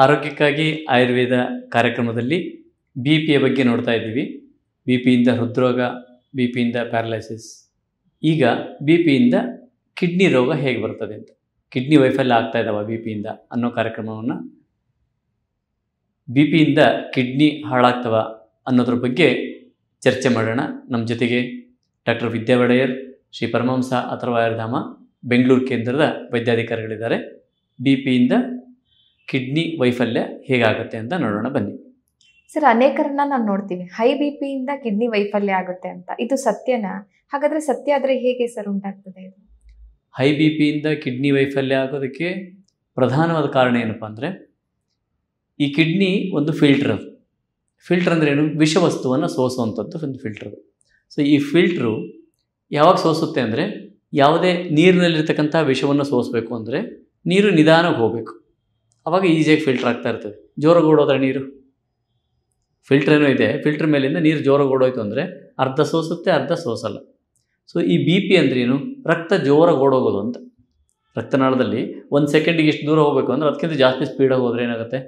ಆರೋಗ್ಯಕ್ಕಾಗಿ ಆಯುರ್ವೇದ ಕಾರ್ಯಕ್ರಮದಲ್ಲಿ ಬಿ ಪಿಯ ಬಗ್ಗೆ ನೋಡ್ತಾ ಇದ್ದೀವಿ. ಬಿ ಪಿಯಿಂದ ಹೃದ್ರೋಗ, ಬಿ ಪಿಯಿಂದ ಪ್ಯಾರಲೈಸಿಸ್. ಈಗ ಬಿ ಪಿಯಿಂದ ಕಿಡ್ನಿ ರೋಗ ಹೇಗೆ ಬರ್ತದೆ ಅಂತ, ಕಿಡ್ನಿ ವೈಫಲ್ಯ ಆಗ್ತಾ ಇದ್ದಾವೆ ಬಿ ಪಿಯಿಂದ ಅನ್ನೋ ಕಾರ್ಯಕ್ರಮವನ್ನು, ಬಿ ಪಿಯಿಂದ ಕಿಡ್ನಿ ಹಾಳಾಗ್ತವ ಅನ್ನೋದ್ರ ಬಗ್ಗೆ ಚರ್ಚೆ ಮಾಡೋಣ. ನಮ್ಮ ಜೊತೆಗೆ ಡಾಕ್ಟರ್ ವಿದ್ಯಾ ಒಡೆಯರ್, ಶ್ರೀ ಪರಮಹಂಸ ಅಥರ್ವಾಯುರ್ಧಾಮ ಬೆಂಗಳೂರು ಕೇಂದ್ರದ ವೈದ್ಯಾಧಿಕಾರಿಗಳಿದ್ದಾರೆ. ಬಿ ಪಿಯಿಂದ ಕಿಡ್ನಿ ವೈಫಲ್ಯ ಹೇಗಾಗುತ್ತೆ ಅಂತ ನೋಡೋಣ ಬನ್ನಿ. ಸರ್, ಅನೇಕರನ್ನ ನಾವು ನೋಡ್ತೀವಿ ಹೈ ಬಿ ಪಿಯಿಂದ ಕಿಡ್ನಿ ವೈಫಲ್ಯ ಆಗುತ್ತೆ ಅಂತ. ಇದು ಸತ್ಯನಾ? ಹಾಗಾದ್ರೆ ಸತ್ಯ ಆದರೆ ಹೇಗೆ ಸರ್ ಉಂಟಾಗ್ತದೆ ಇದು? ಹೈ ಬಿ ಪಿಯಿಂದ ಕಿಡ್ನಿ ವೈಫಲ್ಯ ಆಗೋದಕ್ಕೆ ಪ್ರಧಾನವಾದ ಕಾರಣ ಏನಪ್ಪ ಅಂದರೆ, ಈ ಕಿಡ್ನಿ ಒಂದು ಫಿಲ್ಟರ್. ಅದು ಫಿಲ್ಟರ್ ಅಂದರೆ ಏನು? ವಿಷವಸ್ತುವನ್ನು ಸೋಸುವಂಥದ್ದು ಒಂದು ಫಿಲ್ಟರ್. ಸೊ ಈ ಫಿಲ್ಟ್ರು ಯಾವಾಗ ಸೋಸುತ್ತೆ ಅಂದರೆ, ಯಾವುದೇ ನೀರಿನಲ್ಲಿರ್ತಕ್ಕಂಥ ವಿಷವನ್ನು ಸೋಸಬೇಕು ಅಂದರೆ ನೀರು ನಿಧಾನಕ್ಕೆ ಹೋಗಬೇಕು, ಆವಾಗ ಈಸಿಯಾಗಿ ಫಿಲ್ಟರ್ ಆಗ್ತಾ ಇರ್ತದೆ. ಜೋರಾಗಿ ಓಡೋದ್ರೆ ನೀರು, ಫಿಲ್ಟರ್ ಏನೋ ಇದೆ, ಫಿಲ್ಟರ್ ಮೇಲಿಂದ ನೀರು ಜೋರಾಗಿ ಓಡೋಯ್ತು ಅಂದರೆ ಅರ್ಧ ಸೋಸುತ್ತೆ, ಅರ್ಧ ಸೋಸಲ್ಲ. ಸೊ ಈ ಬಿ ಪಿ ಅಂದರೆ ಏನು? ರಕ್ತ ಜೋರಾಗಿ ಓಡೋಗೋದು ಅಂತ. ರಕ್ತನಾಳದಲ್ಲಿ 1 ಸೆಕೆಂಡಿಗೆ ಇಷ್ಟು ದೂರ ಹೋಗಬೇಕು ಅಂದರೆ ಅದಕ್ಕಿಂತ ಜಾಸ್ತಿ ಸ್ಪೀಡಾಗಿ ಹೋದರೆ ಏನಾಗುತ್ತೆ?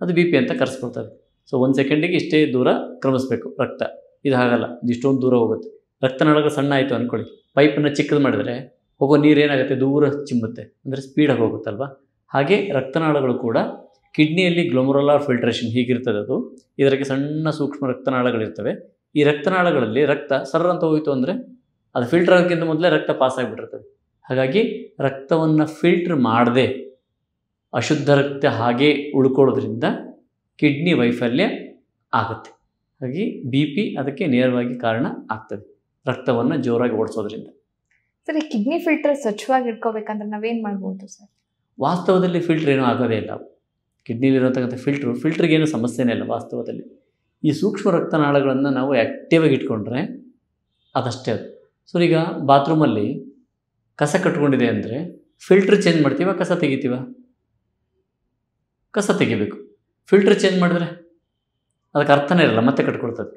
ಅದು ಬಿ ಪಿ ಅಂತ ಕರೆಸ್ಕೊಳ್ತದೆ. ಸೊ 1 ಸೆಕೆಂಡಿಗೆ ಇಷ್ಟೇ ದೂರ ಕ್ರಮಿಸ್ಬೇಕು ರಕ್ತ. ಇದು ಹಾಗಲ್ಲ, ಇಷ್ಟೊಂದು ದೂರ ಹೋಗುತ್ತೆ. ರಕ್ತನಾಳಗಳು ಸಣ್ಣ ಆಯಿತು ಅಂದ್ಕೊಳ್ಳಿ, ಪೈಪನ್ನು ಚಿಕ್ಕದು ಮಾಡಿದರೆ ಹೋಗೋ ನೀರು ಏನಾಗುತ್ತೆ? ದೂರ ಚಿಮ್ಮುತ್ತೆ, ಅಂದರೆ ಸ್ಪೀಡಾಗಿ ಹೋಗುತ್ತಲ್ವ. ಹಾಗೆ ರಕ್ತನಾಳಗಳು ಕೂಡ ಕಿಡ್ನಿಯಲ್ಲಿ ಗ್ಲೊಮರುಲಾರ್ ಫಿಲ್ಟ್ರೇಷನ್ ಹೀಗಿರ್ತದೆ. ಅದು ಇದಕ್ಕೆ ಸಣ್ಣ ಸೂಕ್ಷ್ಮ ರಕ್ತನಾಳಗಳಿರ್ತವೆ. ಈ ರಕ್ತನಾಳಗಳಲ್ಲಿ ರಕ್ತ ಸರ್ರ ಅಂತ ಹೋಯಿತು ಅಂದರೆ ಅದು ಫಿಲ್ಟರ್ ಆಗೋಕ್ಕಿಂತ ಮೊದಲೇ ರಕ್ತ ಪಾಸ್ ಆಗಿಬಿಟ್ಟಿರ್ತದೆ. ಹಾಗಾಗಿ ರಕ್ತವನ್ನು ಫಿಲ್ಟ್ರ್ ಮಾಡದೆ ಅಶುದ್ಧ ರಕ್ತ ಹಾಗೇ ಉಳ್ಕೊಳ್ಳೋದ್ರಿಂದ ಕಿಡ್ನಿ ವೈಫಲ್ಯ ಆಗುತ್ತೆ. ಹಾಗಾಗಿ ಬಿ ಪಿ ಅದಕ್ಕೆ ನೇರವಾಗಿ ಕಾರಣ ಆಗ್ತದೆ, ರಕ್ತವನ್ನು ಜೋರಾಗಿ ಓಡಿಸೋದ್ರಿಂದ. ಸರ್, ಈ ಕಿಡ್ನಿ ಫಿಲ್ಟರ್ ಸ್ವಚ್ಛವಾಗಿ ಇಟ್ಕೋಬೇಕಂದ್ರೆ ನಾವೇನು ಮಾಡ್ಬೋದು ಸರ್? ವಾಸ್ತವದಲ್ಲಿ ಫಿಲ್ಟ್ರ್ ಏನೂ ಆಗೋದೇ ಇಲ್ಲ. ಕಿಡ್ನಿಲಿರುವಂಥಕ್ಕಂಥ ಫಿಲ್ಟ್ರಿಗೇನು ಸಮಸ್ಯೆನೇ ಇಲ್ಲ ವಾಸ್ತವದಲ್ಲಿ. ಈ ಸೂಕ್ಷ್ಮ ರಕ್ತನಾಳಗಳನ್ನು ನಾವು ಆ್ಯಕ್ಟಿವಾಗಿ ಇಟ್ಕೊಂಡ್ರೆ ಅದಷ್ಟೇ ಅದು. ಸೊ ಈಗ ಬಾತ್ರೂಮಲ್ಲಿ ಕಸ ಕಟ್ಕೊಂಡಿದೆ ಅಂದರೆ ಫಿಲ್ಟ್ರ್ ಚೇಂಜ್ ಮಾಡ್ತೀವ, ಕಸ ತೆಗಿತೀವ? ಕಸ ತೆಗಿಬೇಕು. ಫಿಲ್ಟ್ರ್ ಚೇಂಜ್ ಮಾಡಿದ್ರೆ ಅದಕ್ಕೆ ಅರ್ಥನೇ ಇರಲ್ಲ, ಮತ್ತೆ ಕಟ್ಕೊಳ್ತದೆ.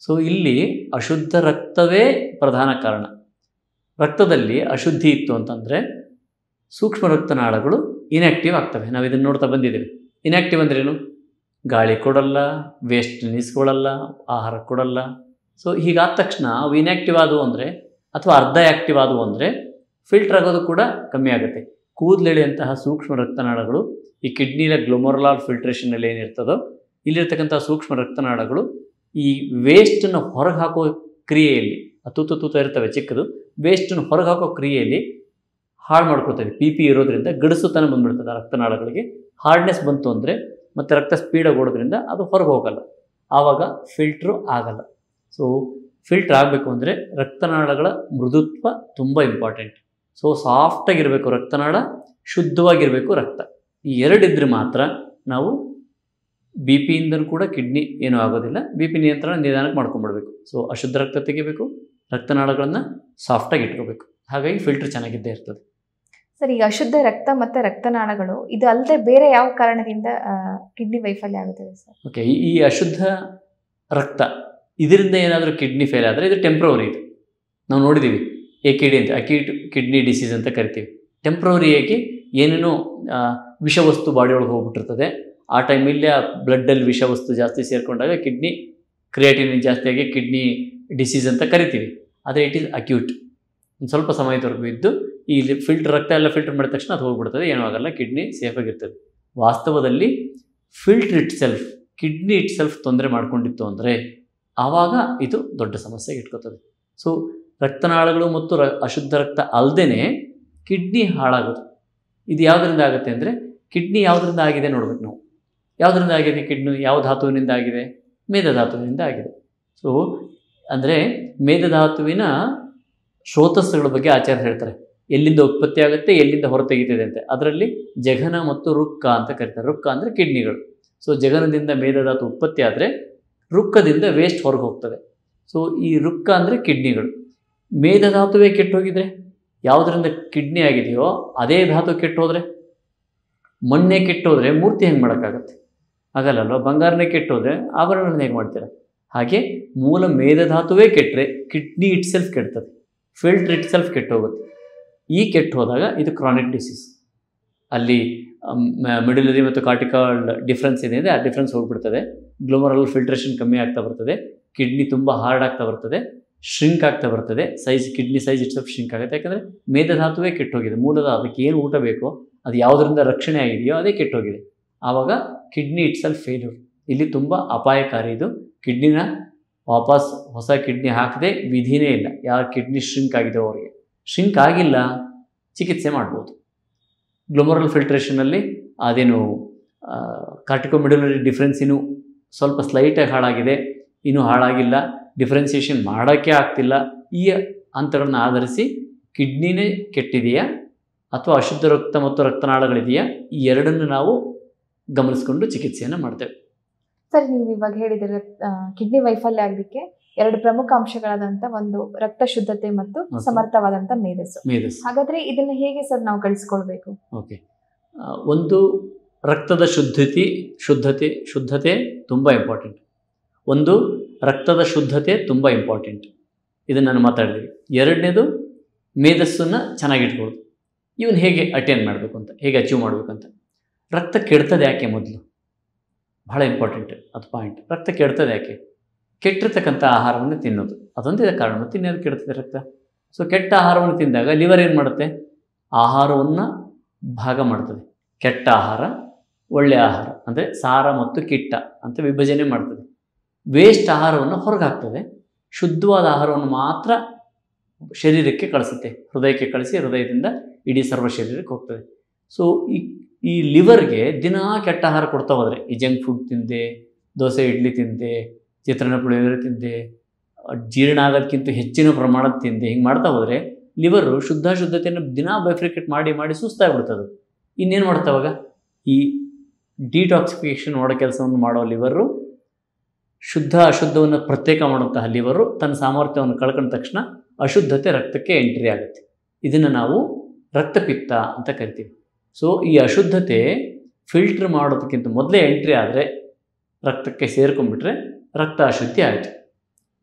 ಸೊ ಇಲ್ಲಿ ಅಶುದ್ಧ ರಕ್ತವೇ ಪ್ರಧಾನ ಕಾರಣ. ರಕ್ತದಲ್ಲಿ ಅಶುದ್ಧಿ ಇತ್ತು ಅಂತಂದರೆ ಸೂಕ್ಷ್ಮ ರಕ್ತನಾಳಗಳು ಇನ್ಯಾಕ್ಟಿವ್ ಆಗ್ತವೆ. ನಾವು ಇದನ್ನು ನೋಡ್ತಾ ಬಂದಿದ್ದೇವೆ. ಇನ್ಯಾಕ್ಟಿವ್ ಅಂದ್ರೇನು? ಗಾಳಿ ಕೊಡಲ್ಲ, ವೇಸ್ಟ್ ನಿಲ್ಲಿಸ್ಕೊಳ್ಳಲ್ಲ, ಆಹಾರ ಕೊಡಲ್ಲ. ಸೊ ಹೀಗಾದ ತಕ್ಷಣ ಅವು ಇನ್ಯಾಕ್ಟಿವ್ ಆದವು ಅಂದರೆ, ಅಥವಾ ಅರ್ಧ ಆ್ಯಕ್ಟಿವ್ ಆದವು ಅಂದರೆ ಫಿಲ್ಟರ್ ಆಗೋದು ಕೂಡ ಕಮ್ಮಿ ಆಗುತ್ತೆ. ಕೂದಲೆಳೆಯಂತಹ ಸೂಕ್ಷ್ಮ ರಕ್ತನಾಳಗಳು ಈ ಕಿಡ್ನಿಯ ಗ್ಲೊಮರುಲಾರ್ ಫಿಲ್ಟ್ರೇಷನಲ್ಲಿ ಏನಿರ್ತದೋ ಇಲ್ಲಿರ್ತಕ್ಕಂಥ ಸೂಕ್ಷ್ಮ ರಕ್ತನಾಳಗಳು ಈ ವೇಸ್ಟನ್ನು ಹೊರಗೆ ಹಾಕೋ ಕ್ರಿಯೆಯಲ್ಲಿ, ತೂತ ಇರ್ತವೆ ಚಿಕ್ಕದು, ವೇಸ್ಟನ್ನು ಹೊರಗೆ ಹಾಕೋ ಕ್ರಿಯೆಯಲ್ಲಿ ಹಾಳು ಮಾಡ್ಕೊಳ್ತದೆ. ಪಿ ಪಿ ಇರೋದ್ರಿಂದ ಗಡಸುತನ ಬಂದುಬಿಡ್ತದೆ ರಕ್ತನಾಳಗಳಿಗೆ. ಹಾರ್ಡ್ನೆಸ್ ಬಂತು ಅಂದರೆ ಮತ್ತು ರಕ್ತ ಸ್ಪೀಡಾಗಿ ಓಡೋದ್ರಿಂದ ಅದು ಹೊರಗೆ ಹೋಗಲ್ಲ, ಆವಾಗ ಫಿಲ್ಟ್ರು ಆಗಲ್ಲ. ಸೊ ಫಿಲ್ಟ್ರ್ ಆಗಬೇಕು ಅಂದರೆ ರಕ್ತನಾಳಗಳ ಮೃದುತ್ವ ತುಂಬ ಇಂಪಾರ್ಟೆಂಟ್. ಸೊ ಸಾಫ್ಟಾಗಿರಬೇಕು ರಕ್ತನಾಳ, ಶುದ್ಧವಾಗಿರಬೇಕು ರಕ್ತ. ಈ ಎರಡಿದ್ರೆ ಮಾತ್ರ ನಾವು ಬಿ ಪಿಯಿಂದಲೂ ಕೂಡ ಕಿಡ್ನಿ ಏನೂ ಆಗೋದಿಲ್ಲ. ಬಿ ಪಿ ನಿಯಂತ್ರಣ ನಿಧಾನಕ್ಕೆ ಮಾಡ್ಕೊಂಡ್ಬಿಡ್ಬೇಕು. ಸೊ ಅಶುದ್ಧ ರಕ್ತ ತೆಗಿಬೇಕು, ರಕ್ತನಾಳಗಳನ್ನು ಸಾಫ್ಟಾಗಿ ಇಟ್ಕೋಬೇಕು. ಹಾಗಾಗಿ ಫಿಲ್ಟ್ರ್ ಚೆನ್ನಾಗಿದ್ದೇ ಇರ್ತದೆ. ಸರ್, ಈಗ ಅಶುದ್ಧ ರಕ್ತ ಮತ್ತು ರಕ್ತನಾಳಗಳು ಇದು ಅಲ್ಲದೆ ಬೇರೆ ಯಾವ ಕಾರಣದಿಂದ ಕಿಡ್ನಿ ವೈಫಲ್ಯ ಆಗುತ್ತದೆ ಸರ್? ಓಕೆ, ಈ ಅಶುದ್ಧ ರಕ್ತ ಇದರಿಂದ ಏನಾದರೂ ಕಿಡ್ನಿ ಫೇಲ್ ಆದರೆ ಇದು ಟೆಂಪ್ರವರಿ. ಇದು ನಾವು ನೋಡಿದ್ದೀವಿ, AKD ಅಂತ, ಅಕ್ಯೂಟ್ ಕಿಡ್ನಿ ಡಿಸೀಸ್ ಅಂತ ಕರಿತೀವಿ. ಟೆಂಪ್ರವರಿಯಾಗಿ ಏನೇನೋ ವಿಷವಸ್ತು ಬಾಡಿ ಒಳಗೆ ಹೋಗ್ಬಿಟ್ಟಿರ್ತದೆ. ಆ ಟೈಮಲ್ಲಿ ಆ ಬ್ಲಡ್ಡಲ್ಲಿ ವಿಷವಸ್ತು ಜಾಸ್ತಿ ಸೇರಿಕೊಂಡಾಗ ಕಿಡ್ನಿ ಕ್ರಿಯಾಟಿನಿನ್ ಜಾಸ್ತಿಯಾಗಿ ಕಿಡ್ನಿ ಡಿಸೀಸ್ ಅಂತ ಕರಿತೀವಿ. ಆದರೆ ಇಟ್ ಈಸ್ ಅಕ್ಯೂಟ್. ಒಂದು ಸ್ವಲ್ಪ ಸಮಯದವರೆಗೂ ಇದ್ದು ಈ ರಕ್ತ ಎಲ್ಲ ಫಿಲ್ಟರ್ ಮಾಡಿದ ತಕ್ಷಣ ಅದು ಹೋಗ್ಬಿಡ್ತದೆ, ಏನೂ ಆಗಲ್ಲ, ಕಿಡ್ನಿ ಸೇಫಾಗಿರ್ತದೆ. ವಾಸ್ತವದಲ್ಲಿ ಫಿಲ್ಟರ್ ಕಿಡ್ನಿ ತೊಂದರೆ ಮಾಡ್ಕೊಂಡಿತ್ತು ಅಂದರೆ ಆವಾಗ ಇದು ದೊಡ್ಡ ಸಮಸ್ಯೆಗೆ ಇಟ್ಕೋತದೆ. ಸೊ ರಕ್ತನಾಳಗಳು ಮತ್ತು ಅಶುದ್ಧ ರಕ್ತ ಅಲ್ಲದೇ ಕಿಡ್ನಿ ಹಾಳಾಗೋದು ಇದು ಯಾವುದರಿಂದ ಆಗುತ್ತೆ ಅಂದರೆ, ಕಿಡ್ನಿ ಯಾವುದರಿಂದ ಆಗಿದೆ ನೋಡ್ಬೇಕು ನಾವು. ಯಾವುದರಿಂದ ಆಗಿದೆ ಕಿಡ್ನಿ? ಯಾವ ಧಾತುವಿನಿಂದ ಆಗಿದೆ? ಮೇದಧಾತುವಿನಿಂದ ಆಗಿದೆ. ಸೊ ಅಂದರೆ ಮೇದಧಾತುವಿನ ಸ್ರೋತಸ್ಸುಗಳ ಬಗ್ಗೆ ಆಚಾರ್ಯ ಹೇಳ್ತಾರೆ. ಎಲ್ಲಿಂದ ಉತ್ಪತ್ತಿ ಆಗುತ್ತೆ, ಎಲ್ಲಿಂದ ಹೊರತೆಗೀತಿದೆ ಅಂತ. ಅದರಲ್ಲಿ ಜಘನ ಮತ್ತು ರುಕ್ಕ ಅಂತ ಕರೀತಾರೆ. ರುಕ್ಕ ಅಂದರೆ ಕಿಡ್ನಿಗಳು. ಸೊ ಜಘನದಿಂದ ಮೇದಧಾತು ಉತ್ಪತ್ತಿ ಆದರೆ ರುಕ್ಕದಿಂದ ವೇಸ್ಟ್ ಹೊರಗೆ ಹೋಗ್ತದೆ. ಸೊ ಈ ರುಕ್ಕ ಅಂದರೆ ಕಿಡ್ನಿಗಳು. ಮೇದಧಾತುವೇ ಕೆಟ್ಟೋಗಿದ್ರೆ, ಯಾವುದರಿಂದ ಕಿಡ್ನಿ ಆಗಿದೆಯೋ ಅದೇ ಧಾತು ಕೆಟ್ಟೋದ್ರೆ, ಮಣ್ಣೇ ಕೆಟ್ಟೋದ್ರೆ ಮೂರ್ತಿ ಹೆಂಗೆ ಮಾಡೋಕ್ಕಾಗತ್ತೆ? ಆಗಲ್ಲಲ್ವ. ಬಂಗಾರನೇ ಕೆಟ್ಟೋದ್ರೆ ಆಭರಣಗಳನ್ನ ಹೇಗೆ ಮಾಡ್ತೀರಾ? ಹಾಗೆ ಮೂಲ ಮೇದಧಾತುವೇ ಕೆಟ್ಟರೆ ಕಿಡ್ನಿ ಕೆಡ್ತದೆ, ಫಿಲ್ಟರ್ ಕೆಟ್ಟೋಗುತ್ತೆ. ಈ ಕೆಟ್ಟು ಹೋದಾಗ ಇದು ಕ್ರಾನಿಕ್ ಡಿಸೀಸ್. ಅಲ್ಲಿ ಮಿಡ್ಯುಲರಿ ಮತ್ತು ಕಾರ್ಟಿಕಲ್ ಡಿಫ್ರೆನ್ಸ್ ಏನಿದೆ ಆ ಡಿಫ್ರೆನ್ಸ್ ಹೋಗ್ಬಿಡ್ತದೆ. ಗ್ಲೋಮರಲ್ ಫಿಲ್ಟ್ರೇಷನ್ ಕಮ್ಮಿ ಆಗ್ತಾ ಬರ್ತದೆ. ಕಿಡ್ನಿ ತುಂಬ ಹಾರ್ಡ್ ಆಗ್ತಾ ಬರ್ತದೆ, ಶ್ರಿಂಕ್ ಆಗ್ತಾ ಬರ್ತದೆ. ಕಿಡ್ನಿ ಸೈಜ್ ಇಟ್ಸಪ್ ಶ್ರಿಂಕ್ ಆಗುತ್ತೆ. ಯಾಕಂದರೆ ಮೇಧಧಾತುವೇ ಕೆಟ್ಟೋಗಿದೆ. ಮೂಲದ ಅದಕ್ಕೆ ಏನು ಊಟ ಬೇಕೋ ಅದು ಯಾವುದರಿಂದ ರಕ್ಷಣೆ ಆಗಿದೆಯೋ ಅದೇ ಕೆಟ್ಟೋಗಿದೆ. ಆವಾಗ ಕಿಡ್ನಿ ಇಟ್ಸೆಲ್ಫ್ ಫೇಲ್ಯೂರ್. ಇಲ್ಲಿ ತುಂಬ ಅಪಾಯಕಾರಿ ಇದು. ಕಿಡ್ನಿನ ವಾಪಸ್ ಹೊಸ ಕಿಡ್ನಿ ಹಾಕದೆ ವಿಧಿನೇ ಇಲ್ಲ. ಯಾರು ಕಿಡ್ನಿ ಶ್ರಿಂಕ್ ಆಗಿದೆ ಅವರಿಗೆ. ಶ್ರಿಂಕ್ ಆಗಿಲ್ಲ, ಚಿಕಿತ್ಸೆ ಮಾಡ್ಬೋದು. ಗ್ಲೋಮರಲ್ ಫಿಲ್ಟ್ರೇಷನಲ್ಲಿ ಅದೇನು ಕಾರ್ಟಿಕೋಮಿಡ್ಯುಲರಿ ಡಿಫ್ರೆನ್ಸ್ ಇನ್ನೂ ಸ್ವಲ್ಪ ಸ್ಲೈಟಾಗಿ ಹಾಳಾಗಿದೆ, ಇನ್ನೂ ಹಾಳಾಗಿಲ್ಲ, ಡಿಫ್ರೆನ್ಸಿಯೇಷನ್ ಮಾಡೋಕ್ಕೆ ಆಗ್ತಿಲ್ಲ. ಈ ಹಂತಗಳನ್ನ ಆಧರಿಸಿ ಕಿಡ್ನಿನೇ ಕೆಟ್ಟಿದೆಯಾ ಅಥವಾ ಅಶುದ್ಧ ರಕ್ತ ಮತ್ತು ರಕ್ತನಾಳಗಳಿದೆಯಾ, ಈ ಎರಡನ್ನು ನಾವು ಗಮನಿಸ್ಕೊಂಡು ಚಿಕಿತ್ಸೆಯನ್ನು ಮಾಡ್ತೇವೆ. ಸರ್, ನೀವು ಇವಾಗ ಹೇಳಿದರೆ ಕಿಡ್ನಿ ವೈಫಲ್ಯ ಆಗಲಿಕ್ಕೆ 2 ಪ್ರಮುಖ ಅಂಶಗಳಾದಂಥ ಒಂದು ರಕ್ತ ಶುದ್ಧತೆ ಮತ್ತು ಸಮರ್ಥವಾದಂಥ ಮೇಧಸ್ಸು. ಹಾಗಾದ್ರೆ ಇದನ್ನ ಹೇಗೆ ಸರ್ ನಾವು ಗಳಿಸ್ಕೊಳ್ಬೇಕು? ಓಕೆ, ಒಂದು ರಕ್ತದ ಶುದ್ಧತೆ ತುಂಬ ಇಂಪಾರ್ಟೆಂಟ್. ಒಂದು ರಕ್ತದ ಶುದ್ಧತೆ ತುಂಬ ಇಂಪಾರ್ಟೆಂಟ್, ಇದನ್ನು ನಾನು ಮಾತಾಡಿದ್ವಿ. ಎರಡನೇದು ಮೇಧಸ್ಸನ್ನು ಚೆನ್ನಾಗಿಟ್ಕೊಳ್ಳೋದು. ಇವನು ಹೇಗೆ ಅಟೇನ್ ಮಾಡಬೇಕು ಅಂತ, ಹೇಗೆ ಅಚೀವ್ ಮಾಡಬೇಕು ಅಂತ. ರಕ್ತ ಕೆಡ್ತದೆ ಯಾಕೆ ಮೊದಲು, ಬಹಳ ಇಂಪಾರ್ಟೆಂಟ್ ಅದು ಪಾಯಿಂಟ್. ರಕ್ತ ಕೆಡ್ತದೆ ಯಾಕೆ? ಕೆಟ್ಟಿರ್ತಕ್ಕಂಥ ಆಹಾರವನ್ನು ತಿನ್ನೋದು, ಅದೊಂದೇ ಕಾರಣ. ಮತ್ತು ಇನ್ನೇನು ಕೆಡ್ತದೆ ರಕ್ತ. ಸೊ ಕೆಟ್ಟ ಆಹಾರವನ್ನು ತಿಂದಾಗ ಲಿವರ್ ಏನು ಮಾಡುತ್ತೆ? ಆಹಾರವನ್ನು ಭಾಗ ಮಾಡ್ತದೆ. ಕೆಟ್ಟ ಆಹಾರ, ಒಳ್ಳೆಯ ಆಹಾರ ಅಂದರೆ ಸಾರ ಮತ್ತು ಕಿಟ್ಟ ಅಂತ ವಿಭಜನೆ ಮಾಡ್ತದೆ. ವೇಸ್ಟ್ ಆಹಾರವನ್ನು ಹೊರಗೆ ಹಾಕ್ತದೆ. ಶುದ್ಧವಾದ ಆಹಾರವನ್ನು ಮಾತ್ರ ಶರೀರಕ್ಕೆ ಕಳಿಸುತ್ತೆ, ಹೃದಯಕ್ಕೆ ಕಳಿಸಿ ಹೃದಯದಿಂದ ಇಡೀ ಸರ್ವ ಶರೀರಕ್ಕೆ ಹೋಗ್ತದೆ. ಸೊ ಈ ಲಿವರ್ಗೆ ದಿನಾ ಕೆಟ್ಟ ಆಹಾರ ಕೊಡ್ತಾ ಹೋದರೆ, ಈ ಜಂಕ್ ಫುಡ್ ತಿಂದೆ, ದೋಸೆ ಇಡ್ಲಿ ತಿಂದೆ, ಚಿತ್ರಾನ್ನ ಪುಳಿಯೋಗರೆ ತಿಂದೆ, ಜೀರ್ಣ ಆಗೋದಕ್ಕಿಂತ ಹೆಚ್ಚಿನ ಪ್ರಮಾಣದ ತಿಂದೆ, ಹಿಂಗೆ ಮಾಡ್ತಾ ಹೋದರೆ ಲಿವರು ಶುದ್ಧತೆಯನ್ನು ದಿನಾ ಬೈಫ್ರಿಕೇಟ್ ಮಾಡಿ ಸುಸ್ತಾಗ್ಬಿಡ್ತದೆ. ಇನ್ನೇನು ಮಾಡ್ತಾವಾಗ ಈ ಡಿಟಾಕ್ಸಿಫಿಕೇಷನ್ ಮಾಡೋ ಕೆಲಸವನ್ನು ಮಾಡೋ ಲಿವರು, ಅಶುದ್ಧವನ್ನು ಪ್ರತ್ಯೇಕ ಮಾಡುವಂತಹ ಲಿವರು ತನ್ನ ಸಾಮರ್ಥ್ಯವನ್ನು ಕಳ್ಕೊಂಡ ತಕ್ಷಣ ಅಶುದ್ಧತೆ ರಕ್ತಕ್ಕೆ ಎಂಟ್ರಿ ಆಗುತ್ತೆ. ಇದನ್ನು ನಾವು ರಕ್ತಪಿತ್ತ ಅಂತ ಕರಿತೀವಿ. ಸೊ ಈ ಅಶುದ್ಧತೆ ಫಿಲ್ಟ್ರ್ ಮಾಡೋದಕ್ಕಿಂತ ಮೊದಲೇ ಎಂಟ್ರಿ ಆದರೆ, ರಕ್ತಕ್ಕೆ ಸೇರ್ಕೊಂಡ್ಬಿಟ್ರೆ ರಕ್ತ ಅಶುದ್ಧಿ ಆಯಿತು.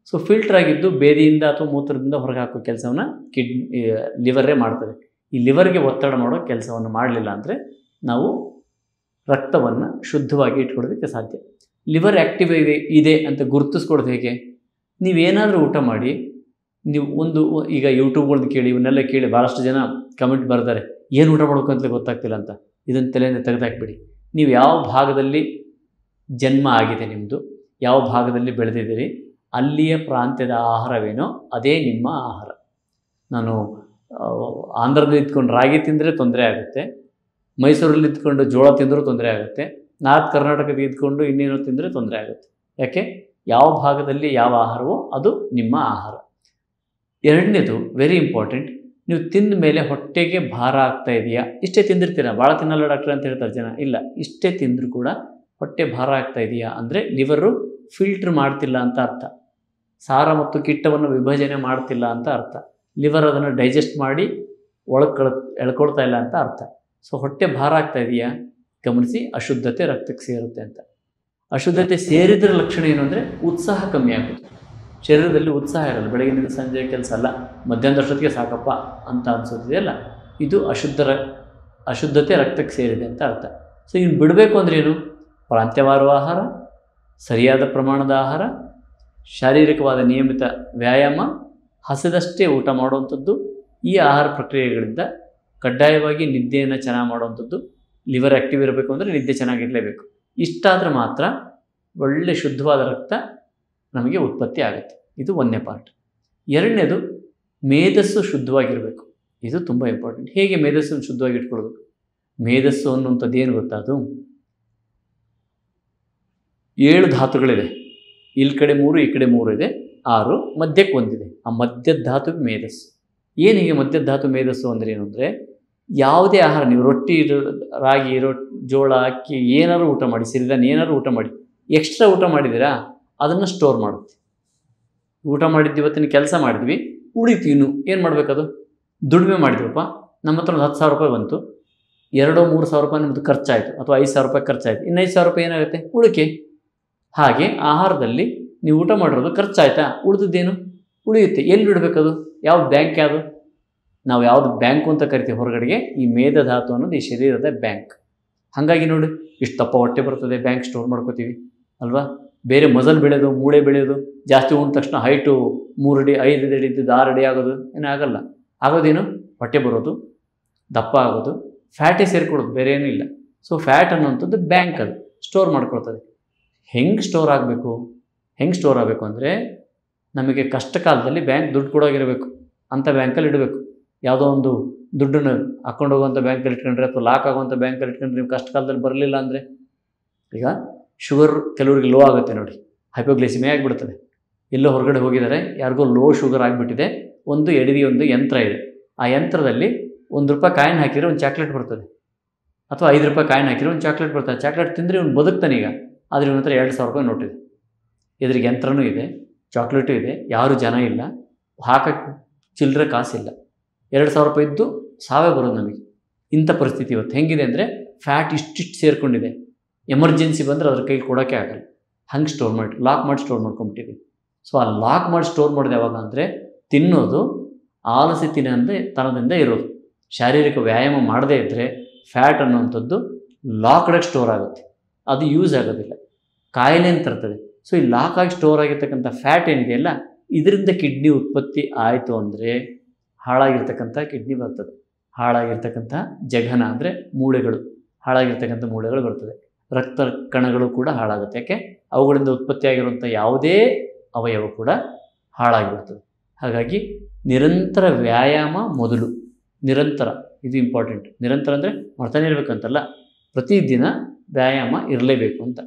ಸೊ ಫಿಲ್ಟರ್ ಆಗಿದ್ದು ಬೇದಿಯಿಂದ ಅಥವಾ ಮೂತ್ರದಿಂದ ಹೊರಗೆ ಹಾಕೋ ಕೆಲಸವನ್ನು ಲಿವರೇ ಮಾಡ್ತದೆ. ಈ ಲಿವರ್ಗೆ ಒತ್ತಡ ಮಾಡೋ ಕೆಲಸವನ್ನು ಮಾಡಲಿಲ್ಲ ಅಂದರೆ ನಾವು ರಕ್ತವನ್ನು ಶುದ್ಧವಾಗಿ ಇಟ್ಕೊಳ್ಳೋದಕ್ಕೆ ಸಾಧ್ಯ. ಲಿವರ್ ಆ್ಯಕ್ಟಿವ್ ಇದೆ ಅಂತ ಗುರುತಿಸ್ಕೊಡೋದು ಹೇಗೆ? ನೀವೇನಾದರೂ ಊಟ ಮಾಡಿ, ನೀವು ಈಗ ಯೂಟ್ಯೂಬ್ಗಳನ್ನ ಕೇಳಿ, ಇವನ್ನೆಲ್ಲ ಕೇಳಿ ಭಾಳಷ್ಟು ಜನ ಕಮೆಂಟ್ ಬರ್ತಾರೆ, ಏನು ಊಟ ಮಾಡಬೇಕು ಅಂತಲೇ ಗೊತ್ತಾಗ್ತಿಲ್ಲ ಅಂತ. ಇದನ್ನು ತಲೆಯಿಂದ ತೆಗೆದಾಕ್ಬಿಡಿ. ನೀವು ಯಾವ ಭಾಗದಲ್ಲಿ ಜನ್ಮ ಆಗಿದೆ, ನಿಮ್ಮದು ಯಾವ ಭಾಗದಲ್ಲಿ ಬೆಳೆದಿದ್ದೀರಿ, ಅಲ್ಲಿಯ ಪ್ರಾಂತ್ಯದ ಆಹಾರವೇನೋ ಅದೇ ನಿಮ್ಮ ಆಹಾರ. ನಾನು ಆಂಧ್ರದಲ್ಲಿ ಇದ್ಕೊಂಡು ರಾಗಿ ತಿಂದರೆ ತೊಂದರೆ ಆಗುತ್ತೆ, ಮೈಸೂರಲ್ಲಿ ಇದ್ಕೊಂಡು ಜೋಳ ತಿಂದರೂ ತೊಂದರೆ ಆಗುತ್ತೆ, ನಾರ್ತ್ ಕರ್ನಾಟಕದ ಇದ್ಕೊಂಡು ಇನ್ನೇನೋ ತಿಂದರೆ ತೊಂದರೆ ಆಗುತ್ತೆ. ಯಾಕೆ? ಯಾವ ಭಾಗದಲ್ಲಿ ಯಾವ ಆಹಾರವೋ ಅದು ನಿಮ್ಮ ಆಹಾರ. ಎರಡನೇದು ವೆರಿ ಇಂಪಾರ್ಟೆಂಟ್, ನೀವು ತಿಂದ ಮೇಲೆ ಹೊಟ್ಟೆಗೆ ಭಾರ ಆಗ್ತಾ ಇದೆಯಾ? ಇಷ್ಟೇ ತಿಂದಿರ್ತೀರ, ಭಾಳ ತಿನ್ನಲ್ಲ ಡಾಕ್ಟ್ರ್ ಅಂತ ಹೇಳ್ತಾರೆ ಜನ. ಇಲ್ಲ, ಇಷ್ಟೇ ತಿಂದರೂ ಕೂಡ ಹೊಟ್ಟೆ ಭಾರ ಆಗ್ತಾ ಇದೆಯಾ ಅಂದರೆ ಲಿವರು ಫಿಲ್ಟ್ರ್ ಮಾಡ್ತಿಲ್ಲ ಅಂತ ಅರ್ಥ. ಸಾರ ಮತ್ತು ಕಿಟ್ಟವನ್ನು ವಿಭಜನೆ ಮಾಡ್ತಿಲ್ಲ ಅಂತ ಅರ್ಥ. ಲಿವರ್ ಅದನ್ನು ಡೈಜೆಸ್ಟ್ ಮಾಡಿ ಒಳಗೆ ಎಳ್ಕೊಳ್ತಾ ಇಲ್ಲ ಅಂತ ಅರ್ಥ. ಸೊ ಹೊಟ್ಟೆ ಭಾರ ಆಗ್ತಾ ಇದೆಯಾ ಗಮನಿಸಿ, ಅಶುದ್ಧತೆ ರಕ್ತಕ್ಕೆ ಸೇರುತ್ತೆ ಅಂತ. ಅಶುದ್ಧತೆ ಸೇರಿದ್ರ ಲಕ್ಷಣ ಏನು ಅಂದರೆ ಉತ್ಸಾಹ ಕಮ್ಮಿ ಆಗುತ್ತೆ. ಶರೀರದಲ್ಲಿ ಉತ್ಸಾಹ ಇರಲ್ಲ, ಬೆಳಗಿನಿಂದ ಸಂಜೆ ಕೆಲಸ ಅಲ್ಲ, ಮಧ್ಯಾಹ್ನದಷ್ಟೊತ್ತಿಗೆ ಸಾಕಪ್ಪ ಅಂತ ಅನಿಸೋದಿದೆಯಲ್ಲ, ಇದು ಅಶುದ್ಧತೆ ರಕ್ತಕ್ಕೆ ಸೇರಿದೆ ಅಂತ ಅರ್ಥ. ಸೊ ಇನ್ನು ಬಿಡಬೇಕು ಅಂದರೆ ಏನು? ಪ್ರಾಂತ್ಯವಾರು ಆಹಾರ, ಸರಿಯಾದ ಪ್ರಮಾಣದ ಆಹಾರ, ಶಾರೀರಿಕವಾದ ನಿಯಮಿತ ವ್ಯಾಯಾಮ, ಹಸಿದಷ್ಟೇ ಊಟ ಮಾಡುವಂಥದ್ದು, ಈ ಆಹಾರ ಪ್ರಕ್ರಿಯೆಗಳಿಂದ ಕಡ್ಡಾಯವಾಗಿ ನಿದ್ದೆಯನ್ನು ಚೆನ್ನಾಗಿ ಮಾಡುವಂಥದ್ದು. ಲಿವರ್ ಆ್ಯಕ್ಟಿವ್ ಇರಬೇಕು ಅಂದರೆ ನಿದ್ದೆ ಚೆನ್ನಾಗಿರಲೇಬೇಕು. ಇಷ್ಟಾದರೆ ಮಾತ್ರ ಒಳ್ಳೆ ಶುದ್ಧವಾದ ರಕ್ತ ನಮಗೆ ಉತ್ಪತ್ತಿ ಆಗುತ್ತೆ. ಇದು ಒಂದನೇ ಪಾರ್ಟ್. ಎರಡನೇದು ಮೇಧಸ್ಸು ಶುದ್ಧವಾಗಿರಬೇಕು. ಇದು ತುಂಬ ಇಂಪಾರ್ಟೆಂಟ್. ಹೇಗೆ ಮೇಧಸ್ಸನ್ನು ಶುದ್ಧವಾಗಿ ಇಟ್ಕೊಳ್ಳೋದು? ಮೇಧಸ್ಸು ಅನ್ನುವಂಥದ್ದು ಏನು ಗೊತ್ತಾ? ಅದು 7 ಧಾತುಗಳಿದೆ. ಇಲ್ಲಿ ಕಡೆ 3, ಈ ಕಡೆ 3 ಇದೆ, 6, ಮಧ್ಯಕ್ಕೆ ಒಂದಿದೆ. ಆ ಮಧ್ಯದ ಧಾತು ಮೇಧಸ್ಸು. ಏನು ಹೀಗೆ ಮಧ್ಯದ ಧಾತು ಮೇಧಸ್ಸು ಅಂದರೆ ಏನು ಅಂದರೆ, ಯಾವುದೇ ಆಹಾರ ನೀವು ರೊಟ್ಟಿ, ರಾಗಿ, ಜೋಳ, ಅಕ್ಕಿ ಏನಾದ್ರು ಊಟ ಮಾಡಿ, ಸಿರಿಧಾನ್ಯ ಏನಾದ್ರು ಊಟ ಮಾಡಿ, ಎಕ್ಸ್ಟ್ರಾ ಊಟ ಮಾಡಿದ್ದೀರಾ ಅದನ್ನು ಸ್ಟೋರ್ ಮಾಡುತ್ತೆ. ಊಟ ಮಾಡಿದ್ದು ಇವತ್ತಿನ ಕೆಲಸ ಮಾಡಿದ್ವಿ, ಉಳಿತು, ಇನ್ನು ಏನು ಮಾಡಬೇಕದು? ದುಡಿಮೆ ಮಾಡಿದ್ವಪ್ಪ, ನಮ್ಮ ಹತ್ರ ಒಂದು 10,000 ರೂಪಾಯಿ ಬಂತು, 2-3 ಸಾವಿರ ರೂಪಾಯಿ ನಿಮ್ಮದು ಖರ್ಚಾಯಿತು, ಅಥವಾ 5,000 ರೂಪಾಯಿ ಖರ್ಚಾಯಿತು, ಇನ್ನು 5,000 ರೂಪಾಯಿ ಏನಾಗುತ್ತೆ? ಉಳಿಕೆ. ಹಾಗೆ ಆಹಾರದಲ್ಲಿ ನೀವು ಊಟ ಮಾಡಿರೋದು ಖರ್ಚಾಯ್ತಾ, ಉಳಿದದ್ದೇನು ಉಳಿಯುತ್ತೆ. ಎಲ್ಲಿ ಬಿಡಬೇಕದು? ಯಾವ ಬ್ಯಾಂಕ್ ಯಾವುದು? ನಾವು ಯಾವುದು ಬ್ಯಾಂಕು ಅಂತ ಕರಿತೀವಿ ಹೊರಗಡೆಗೆ, ಈ ಮೇಧಧಾತು ಅನ್ನೋದು ಈ ಶರೀರದ ಬ್ಯಾಂಕ್. ಹಾಗಾಗಿ ನೋಡಿ ಇಷ್ಟು ದಪ್ಪ ಹೊಟ್ಟೆ ಬರ್ತದೆ, ಬ್ಯಾಂಕ್ ಸ್ಟೋರ್ ಮಾಡ್ಕೋತೀವಿ ಅಲ್ವಾ. ಬೇರೆ ಮಸಲ್ ಬೆಳೆಯೋದು, ಮೂಳೆ ಬೆಳೆಯೋದು, ಜಾಸ್ತಿ ಉಂಡ ತಕ್ಷಣ ಹೈಟು 3 ಅಡಿ 5 ಅಡಿ ಇದ್ದು 6 ಅಡಿ ಆಗೋದು ಏನಾಗಲ್ಲ. ಆಗೋದೇನು, ಹೊಟ್ಟೆ ಬರೋದು, ದಪ್ಪ ಆಗೋದು, ಫ್ಯಾಟೇ ಸೇರಿಕೊಡೋದು, ಬೇರೆ ಏನೂ ಇಲ್ಲ. ಸೊ ಫ್ಯಾಟ್ ಅನ್ನೋಂಥದ್ದು ಬ್ಯಾಂಕ್, ಅದು ಸ್ಟೋರ್ ಮಾಡ್ಕೊಳ್ತದೆ. ಹೆಂಗೆ ಸ್ಟೋರ್ ಆಗಬೇಕು ಅಂದರೆ ನಮಗೆ ಕಷ್ಟ ಕಾಲದಲ್ಲಿ ಬ್ಯಾಂಕ್ ದುಡ್ಡು ಕೊಡೋಗಿರಬೇಕು, ಅಂಥ ಬ್ಯಾಂಕಲ್ಲಿ ಇಡಬೇಕು. ಯಾವುದೋ ಒಂದು ದುಡ್ಡನ್ನು ಹಾಕ್ಕೊಂಡು ಹೋಗುವಂಥ ಬ್ಯಾಂಕಲ್ಲಿ ಇಟ್ಕೊಂಡ್ರೆ ಅಥವಾ ಲಾಕ್ ಆಗುವಂಥ ಬ್ಯಾಂಕಲ್ಲಿ ಇಟ್ಕೊಂಡ್ರೆ ನೀವು ಕಷ್ಟ ಕಾಲದಲ್ಲಿ ಬರಲಿಲ್ಲ ಅಂದರೆ, ಈಗ ಶುಗರ್ ಕೆಲವರಿಗೆ ಲೋ ಆಗುತ್ತೆ ನೋಡಿ, ಹೈಪೋಗ್ಲೈಸಿಮಿ ಆಗಿಬಿಡ್ತದೆ. ಎಲ್ಲೋ ಹೊರಗಡೆ ಹೋಗಿದ್ದಾರೆ, ಯಾರಿಗೋ ಲೋ ಶುಗರ್ ಆಗಿಬಿಟ್ಟಿದೆ, ಒಂದು ಒಂದು ಯಂತ್ರ ಇದೆ. ಆ ಯಂತ್ರದಲ್ಲಿ ₹1 ಕಾಯಿನ್ ಹಾಕಿದರೆ ಒಂದು ಚಾಕ್ಲೇಟ್ ಬರ್ತದೆ, ಅಥವಾ ₹5 ಕಾಯಿನ್ ಹಾಕಿದರೆ ಒಂದು ಚಾಕ್ಲೇಟ್ ಬರ್ತದೆ. ಚಾಕ್ಲೇಟ್ ತಿಂದರೆ ಇವ್ನು ಬದುಕ್ತಾನೆ. ಈಗ ಆದರೆ ಇವನ ಹತ್ರ ₹2,000 ನೋಟಿದೆ, ಎದುರಿಗೆ ಯಂತ್ರನೂ ಇದೆ, ಚಾಕ್ಲೇಟು ಇದೆ, ಯಾರೂ ಜನ ಇಲ್ಲ, ಹಾಕಕ್ಕೆ ಚಿಲ್ಲರೆ ಕಾಸಿಲ್ಲ, ₹2,000 ಇದ್ದು ಸಾವೇ ಬರೋದು ನಮಗೆ. ಇಂಥ ಪರಿಸ್ಥಿತಿ ಇವತ್ತು ಹೆಂಗಿದೆ ಅಂದರೆ ಫ್ಯಾಟ್ ಇಷ್ಟಿಷ್ಟು ಸೇರಿಕೊಂಡಿದೆ, ಎಮರ್ಜೆನ್ಸಿ ಬಂದರೆ ಅದ್ರ ಕೈಲಿ ಕೊಡೋಕ್ಕೆ ಆಗಲ್ಲ. ಹಂಗೆ ಸ್ಟೋರ್ ಮಾಡಿ ಲಾಕ್ ಮಾಡಿ ಸ್ಟೋರ್ ಮಾಡ್ಕೊಂಬಿಟ್ಟಿದ್ವಿ. ಸೊ ಆ ಲಾಕ್ ಮಾಡಿ ಸ್ಟೋರ್ ಮಾಡೋದು ಯಾವಾಗ ಅಂದರೆ ತಿನ್ನೋದು ಆಲಸಿ ತನದಿಂದ ಇರೋದು. ಶಾರೀರಿಕ ವ್ಯಾಯಾಮ ಮಾಡದೇ ಇದ್ದರೆ ಫ್ಯಾಟ್ ಅನ್ನೋವಂಥದ್ದು ಲಾಕ್ಡಾಗಿ ಸ್ಟೋರ್ ಆಗುತ್ತೆ, ಅದು ಯೂಸ್ ಆಗೋದಿಲ್ಲ, ಕಾಯಿಲೆ ಅಂತ ತರ್ತದೆ. ಸೊ ಈ ಲಾಕ್ ಆಗಿ ಸ್ಟೋರ್ ಆಗಿರ್ತಕ್ಕಂಥ ಫ್ಯಾಟ್ ಏನಿದೆಯಲ್ಲ, ಇದರಿಂದ ಕಿಡ್ನಿ ಉತ್ಪತ್ತಿ ಆಯಿತು ಅಂದರೆ ಹಾಳಾಗಿರ್ತಕ್ಕಂಥ ಕಿಡ್ನಿ ಬರ್ತದೆ, ಹಾಳಾಗಿರ್ತಕ್ಕಂಥ ಜಘನ ಅಂದರೆ ಮೂಳೆಗಳು, ಹಾಳಾಗಿರ್ತಕ್ಕಂಥ ಮೂಳೆಗಳು ಬರ್ತದೆ, ರಕ್ತ ಕಣಗಳು ಕೂಡ ಹಾಳಾಗುತ್ತೆ. ಯಾಕೆ, ಅವುಗಳಿಂದ ಉತ್ಪತ್ತಿಯಾಗಿರುವಂಥ ಯಾವುದೇ ಅವಯವ ಕೂಡ ಹಾಳಾಗಿಬಿಡ್ತದೆ. ಹಾಗಾಗಿ ನಿರಂತರ ವ್ಯಾಯಾಮ ಮೊದಲು, ನಿರಂತರ, ಇದು ಇಂಪಾರ್ಟೆಂಟ್. ನಿರಂತರ ಅಂದರೆ ಮಾಡ್ತಾನೆ ಇರಬೇಕಂತಲ್ಲ, ಪ್ರತಿದಿನ ವ್ಯಾಯಾಮ ಇರಲೇಬೇಕು ಅಂತ.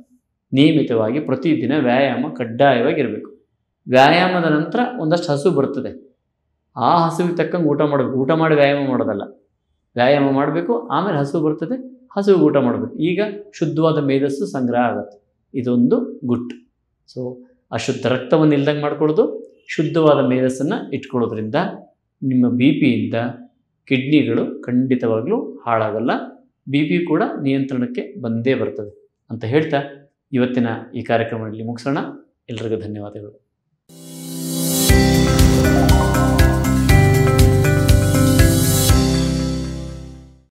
ನಿಯಮಿತವಾಗಿ ಪ್ರತಿದಿನ ವ್ಯಾಯಾಮ ಕಡ್ಡಾಯವಾಗಿ ಇರಬೇಕು. ವ್ಯಾಯಾಮದ ನಂತರ ಒಂದಷ್ಟು ಹಸು ಬರ್ತದೆ, ಆ ಹಸುವಿಗೆ ತಕ್ಕಂಗೆ ಊಟ ಮಾಡಬೇಕು. ಊಟ ಮಾಡಿ ವ್ಯಾಯಾಮ ಮಾಡೋದಲ್ಲ, ವ್ಯಾಯಾಮ ಮಾಡಬೇಕು, ಆಮೇಲೆ ಹಸು ಬರ್ತದೆ, ಹಸುವಿಗೆ ಊಟ ಮಾಡಬೇಕು. ಈಗ ಶುದ್ಧವಾದ ಮೇಧಸ್ಸು ಸಂಗ್ರಹ ಆಗುತ್ತೆ. ಇದೊಂದು ಗುಟ್ಟು. ಸೊ ಅಶುದ್ಧ ರಕ್ತವನ್ನು ಇಲ್ದಂಗೆ ಮಾಡ್ಕೊಳ್ಳೋದು, ಶುದ್ಧವಾದ ಮೇಧಸ್ಸನ್ನು ಇಟ್ಕೊಳ್ಳೋದ್ರಿಂದ ನಿಮ್ಮ BP-ಯಿಂದ ಕಿಡ್ನಿಗಳು ಖಂಡಿತವಾಗ್ಲೂ ಹಾಳಾಗಲ್ಲ, BP ಕೂಡ ನಿಯಂತ್ರಣಕ್ಕೆ ಬಂದೇ ಬರ್ತದೆ ಅಂತ ಹೇಳ್ತಾ ಇವತ್ತಿನ ಈ ಕಾರ್ಯಕ್ರಮದಲ್ಲಿ ಮುಗಿಸೋಣ. ಎಲ್ರಿಗೂ ಧನ್ಯವಾದಗಳು.